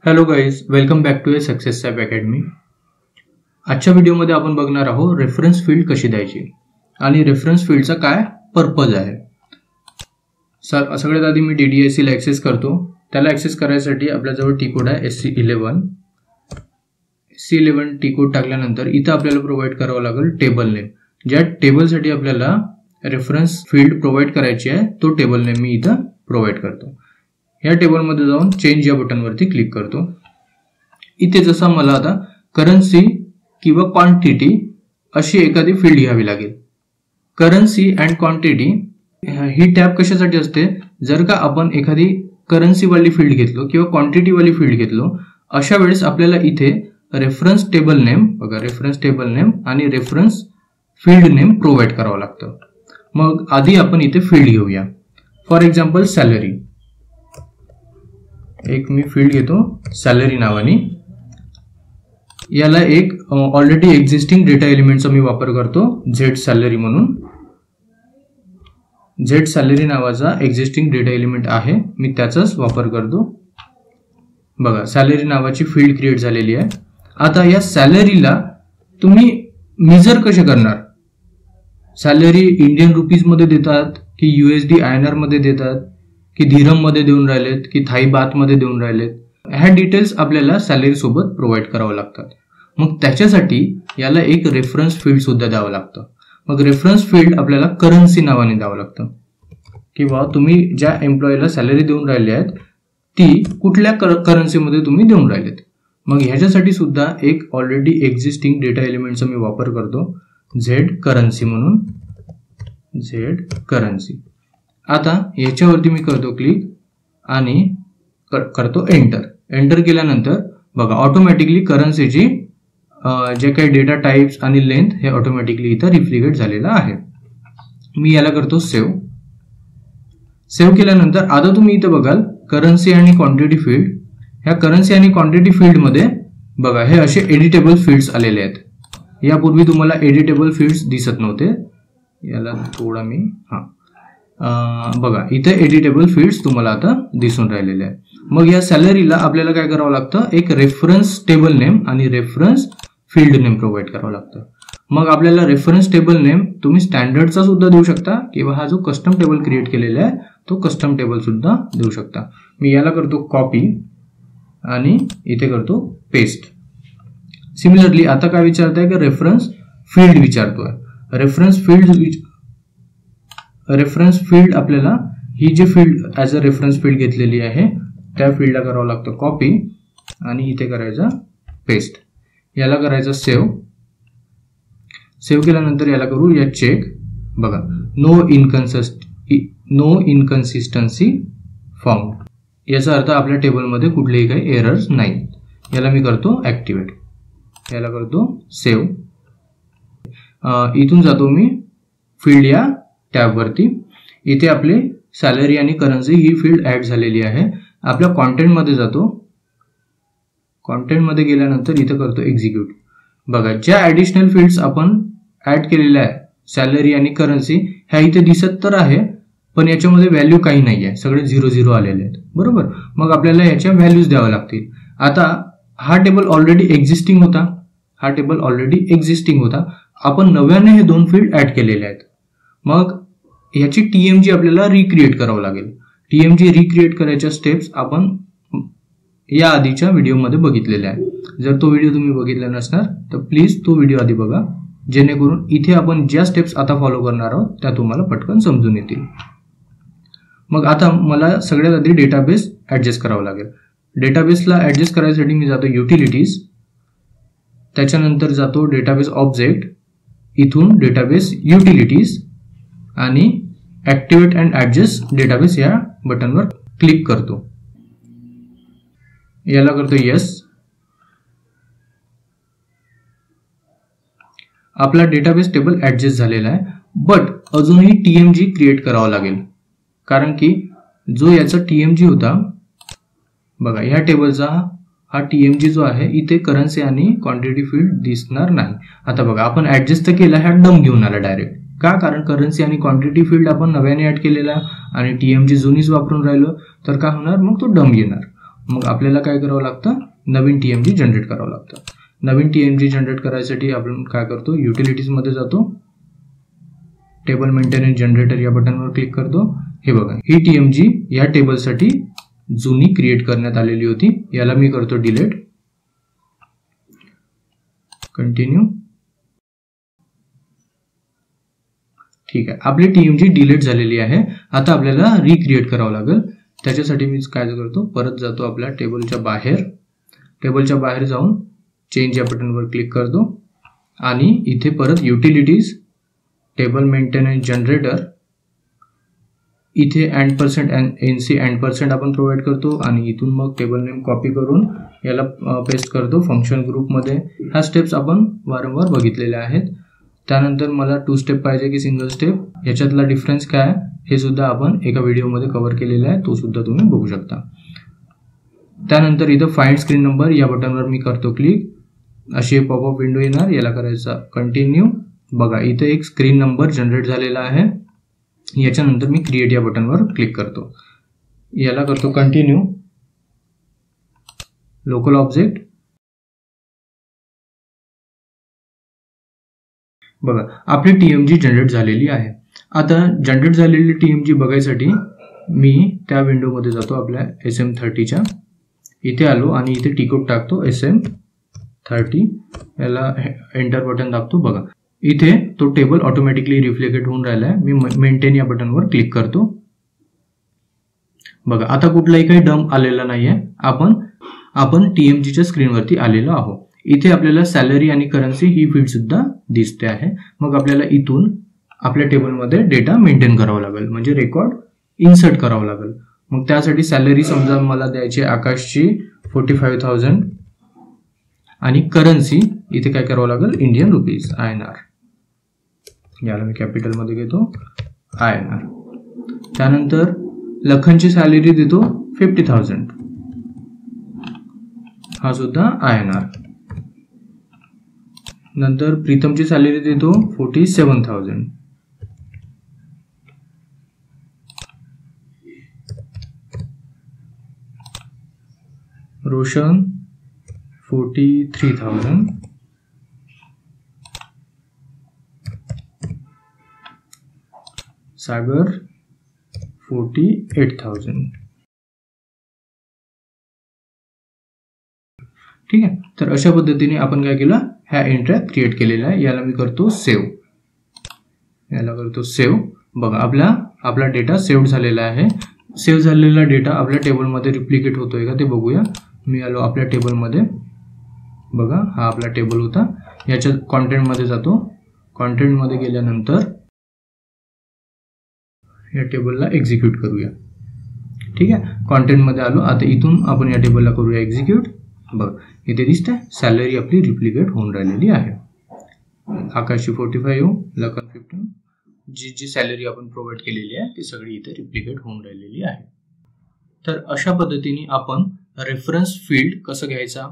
Hello guys, welcome back to a success app academy. आजच्या व्हिडिओमध्ये आपण बघणार आहोत रेफरन्स फील्ड कशी द्यायची आणि रेफरन्स फील्डचा काय पर्पज आहे. सगळ्यात आधी मी DDIC ला ॲक्सेस करतो. त्याला ॲक्सेस करायसाठी आपल्याजवळ टी कोड आहे SC11. SC11 टी कोड टाकल्यानंतर इथं आपल्याला प्रोव्हाइड करावं लागेल टेबल नेम. ज्या टेबलसाठी आपल्याला रेफरन्स फील्ड प्रोव्हाइड करायची आहे तो टेबल नेम मी इथं प्रोव्हाइड करतो. या टेबलमध्ये जाऊन चेंज या बटनवरती क्लिक करतो. इथे जसा मला आता करन्सी किंवा क्वांटिटी अशी एखादी फील्ड घ्यावी लागेल. Currency and quantity he tab कशासाठी असते, जर का आपण एखादी करन्सी वाली फील्ड घेतलो किंवा क्वांटिटी वाली फील्ड घेतलो अशा वेळेस आपल्याला इथे रेफरन्स टेबल नेम बघा, रेफरन्स टेबल नेम आणि रेफरन्स फील्ड नेम प्रोव्हाइड करावं लागतं. मग आधी आपण इथे फील्ड घेऊया. For example salary. एक मी फील्ड घेतो सॅलरी नावाने. याला एक ऑलरेडी एक्झिस्टिंग डेटा एलिमेंटचा मी वापर करतो झेड सॅलरी म्हणून. झेड सॅलरी नावाचा एक्झिस्टिंग डेटा एलिमेंट आहे, मी त्याचाच वापर करतो. बघा, सॅलरी नावाची फील्ड क्रिएट झालेली आहे. आता या सॅलरीला तुम्ही मेजर कसे करणार? सॅलरी इंडियन रुपीज मध्ये देतात की USD INR मध्ये देतात की धीरम मध्ये देऊन राहिलेत की थाई बात मध्ये देऊन राहिलेत, ह्या डिटेल्स आपल्याला सॅलरी सोबत प्रोव्हाइड करावं लागतात. मग त्याच्यासाठी याला एक रेफरन्स फील्ड सुद्धा द्यावं लागतं. मग रेफरन्स फील्ड आपल्याला करन्सी नावाने द्यावं लागतं, किंवा तुम्ही ज्या एम्प्लॉईला सॅलरी देऊन राहिले आहेत ती कुठल्या करन्सीमध्ये तुम्ही देऊन राहिलेत. मग ह्याच्यासाठी सुद्धा एक ऑलरेडी एक्झिस्टिंग डेटा एलिमेंटचा मी वापर करतो झेड करन्सी म्हणून. Z currency. आता याच्यावरती मी करतो क्लिक आणि करतो एंटर. एंटर केल्यानंतर बघा ऑटोमॅटिकली करन्सीची जे काही डेटा टाइप्स आणि लेंथ हे ऑटोमॅटिकली इथं रिफ्लेक्ट झालेलं आहे. मी याला करतो सेव्ह. सेव्ह केल्यानंतर आता तुम्ही इथं बघाल करन्सी आणि क्वांटिटी फील्ड. ह्या करन्सी आणि क्वांटिटी फील्ड मध्ये बघा हे असे एडिटेबल फील्ड्स आलेले आहेत. यापूर्वी तुम्हाला एडिटेबल फील्ड्स दिसत नव्हते. याला थोडा मी बघा इथे एडिटेबल फील्ड्स तुम्हाला आता दिसून राहिलेले आहे. मग या सॅलरीला आपल्याला काय करावं लागतं, एक रेफरन्स टेबल नेम आणि रेफरन्स फील्ड नेम प्रोव्हाइड करावं लागतं. मग आपल्याला रेफरन्स टेबल नेम तुम्ही स्टँडर्डचा सुद्धा देऊ शकता किंवा हा जो कस्टम टेबल क्रिएट केलेला आहे तो कस्टम टेबल सुद्धा देऊ शकता. मी याला करतो कॉपी आणि इथे करतो पेस्ट. सिमिलरली आता काय विचारताय की रेफरन्स फील्ड विचारतोय. रेफरन्स फील्ड आपल्याला ही जी field as a reference field घेतलेली आहे त्या फील्डला करावं लागतं कॉपी आणि इथे करायचं पेस्ट. याला करायचं सेव्ह. सेव्ह केल्यानंतर याला करू या चेक. बघा नो इनकन्सिस्टन्सी फाउंड. याचा अर्थ आपल्या टेबलमध्ये कुठलेही काही एरर्स नाही. याला मी करतो ऍक्टिव्हेट. याला करतो सेव्ह. इथून जातो मी फील्ड या टॅब वरती. इथे आपले सॅलरी आणि करन्सी ही फील्ड ऍड झालेली आहे. आपल्या कॉन्टेंट मध्ये जातो. कॉन्टेंट मध्ये गेल्यानंतर इथे करतो एक्झिक्यूट. बघा ज्या ऍडिशनल फील्ड्स आपण ऍड केलेल्या आहे सॅलरी आणि करन्सी ह्या इथे दिसत तर आहे, पण याच्यामध्ये व्हॅल्यू काही नाही आहे, सगळे 0-0 आलेले आहेत. बरोबर. मग आपल्याला याच्या व्हॅल्यूज द्याव्या लागतील. आता हा टेबल ऑलरेडी एक्झिस्टिंग होता. आपण नव्याने हे दोन फील्ड ऍड केलेले आहेत. मग याची TMG आपल्याला रिक्रिएट करावं लागेल. TMG रिक्रिएट करायच्या स्टेप्स आपण या आधीच्या व्हिडिओमध्ये बघितलेल्या आहे. जर तो व्हिडिओ तुम्ही बघितला नसणार तर प्लीज तो व्हिडिओ आधी बघा, जेणेकरून इथे आपण ज्या स्टेप्स आता फॉलो करणार आहोत त्या तुम्हाला पटकन समजून येतील. मग आता मला सगळ्यात आधी डेटाबेस ऍडजस्ट करावं लागेल. डेटाबेसला ऍडजस्ट करायसाठी मी जातो युटिलिटीज, त्याच्यानंतर जातो डेटाबेस ऑब्जेक्ट, इथून डेटाबेस युटिलिटीज आणि ऍक्टिव्हेट अँड ऍडजस्ट डेटाबेस या बटनवर क्लिक करतो. याला करतो येस. आपला डेटाबेस टेबल ऍडजस्ट झालेला आहे, बट अजूनही TMG क्रिएट करावा लागेल. कारण की जो याचा TMG होता बघा ह्या टेबलचा हा TMG जो आहे इथे करन्सी आणि क्वांटिटी फील्ड दिसणार नाही. आता बघा आपण ऍडजस्ट तर केला, ह्या डम घेऊन आला डायरेक्ट. का? कारण करन्सी आणि क्वांटिटी फील्ड आपण नव्याने ऍड केलेला आणि TMG जुनीच वापरून राहिलो तर काय होणार, मग तो डम येणार. मग आपल्याला काय करावं लागतं, नवीन TMG जनरेट करावं लागतं. नवीन TMG जनरेट करायसाठी आपण काय करतो, युटिलिटीजमध्ये जातो, टेबल मेंटेनन्स जनरेटर या बटनवर क्लिक करतो. हे बघा, ही TMG या टेबलसाठी जुनी क्रिएट करण्यात आलेली होती. याला मी करतो डिलीट. कंटिन्यू. ठीक आहे, आपली TMG डिलीट झालेली आहे. आता आपल्याला रिक्रिएट करावं लागेल. त्याच्यासाठी मी काय करतो, परत जातो आपल्या टेबलच्या बाहेर. टेबलच्या बाहेर जाऊन चेंज या बटनवर क्लिक करतो आणि इथे परत युटिलिटीज, टेबल मेंटेनन्स जनरेटर, इथे %NC % आपण प्रोव्हाइड करतो आणि इथून मग टेबल नेम कॉपी करून याला पेस्ट करतो फंक्शन ग्रुपमध्ये. ह्या स्टेप्स आपण वारंवार बघितलेल्या आहेत. त्यानंतर मला 2 स्टेप पाहिजे की सिंगल स्टेप, याच्यातला डिफरन्स काय हे सुद्धा आपण एका व्हिडिओमध्ये कव्हर केलेला आहे, तो सुद्धा तुम्ही बघू शकता. त्यानंतर इथं फाइंड स्क्रीन नंबर या बटनवर मी करतो क्लिक. अशी एक पॉपअप विंडो येणार, याला करायचा कंटिन्यू. बघा, इथे एक स्क्रीन नंबर जनरेट झालेला आहे. याच्यानंतर मी क्रिएट या बटनवर क्लिक करतो, याला करतो कंटिन्यू. Local object. बघा, आपली TMG जनरेट झालेली आहे. आता जनरेट झालेली TMG बघायसाठी मी त्या विंडोमध्ये जातो आपल्या SM30च्या. इथे आलो आणि इथे टिकोड टाकतो SM30. याला एंटर बटन दाबतो. बघा, इथे तो टेबल ऑटोमॅटिकली रिफ्लेक्ट होऊन राहिला आहे. मी मेंटेन या बटनवर क्लिक करतो. बघा, आता कुठलाही काही डंप आलेला नाहीये. आपण TMGच्या स्क्रीनवरती आलेलो आहोत. इथे आपल्याला सॅलरी आणि करन्सी ही फील्ड सुद्धा दिसते आहे. मग आपल्याला इथून आपल्या टेबलमध्ये डेटा मेंटेन करावा लागेल, म्हणजे रेकॉर्ड इन्सर्ट करावं लागेल. मग त्यासाठी सॅलरी समजा मला द्यायची आकाशची 45,000 आणि करन्सी इथे काय करावं लागेल, इंडियन रुपीज INR. याला मी कॅपिटलमध्ये घेतो INR. त्यानंतर लखनची सॅलरी देतो 50,000, हा सुद्धा INR. नंतर प्रीतमची सॅलरी देतो 47,000. रोशन 43,000. सागर 48,000. ठीक आहे. तर अशा पद्धतीने आपण काय केलं, ह्या एंट्र्या क्रिएट केलेल्या आहे. याला मी करतो सेव्ह. याला करतो सेव्ह. बघा, आपला डेटा सेव्ह झालेला आहे. सेव्ह झालेला डेटा आपल्या टेबलमध्ये रिप्लिकेट होतोय का ते बघूया. मी आलो आपल्या टेबलमध्ये. बघा, हा आपला टेबल होता. याच्या कॉन्टेंटमध्ये जातो. कॉन्टेंटमध्ये गेल्यानंतर या टेबलला एक्झिक्यूट करूया. ठीक आहे, कॉन्टेंटमध्ये आलो. आता इथून आपण या टेबलला करूया एक्झिक्यूट. बघ, इथे दिसतंय सॅलरी आपली रिप्लिकेट होऊन राहिलेली आहे. आकाशची 45, लखन 15. जी सॅलरी आपण प्रोव्हाइड केलेली आहे ती सगळी इथे रिप्लिकेट होऊन राहिलेली आहे. तर अशा पद्धतीने आपण रेफरन्स फील्ड कसं घ्यायचा,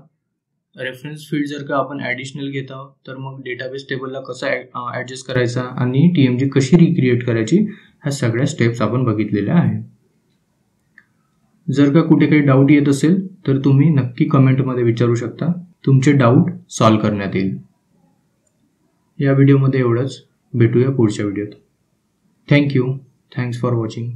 रेफरन्स फील्ड जर का आपण ॲडिशनल घेत आहोत तर मग डेटाबेस टेबलला कसं ॲडजस्ट करायचा आणि TMG कशी रिक्रिएट करायची, ह्या सगळ्या स्टेप्स आपण बघितलेल्या आहेत. जर का कुठे काही डाऊट येत असेल तर तुम्ही नक्की कमेंटमध्ये विचारू शकता. तुमचे डाऊट सॉल्व्ह करण्यात येईल. या व्हिडिओमध्ये एवढंच. भेटूया पुढच्या व्हिडिओत. थँक्यू. Thanks for watching.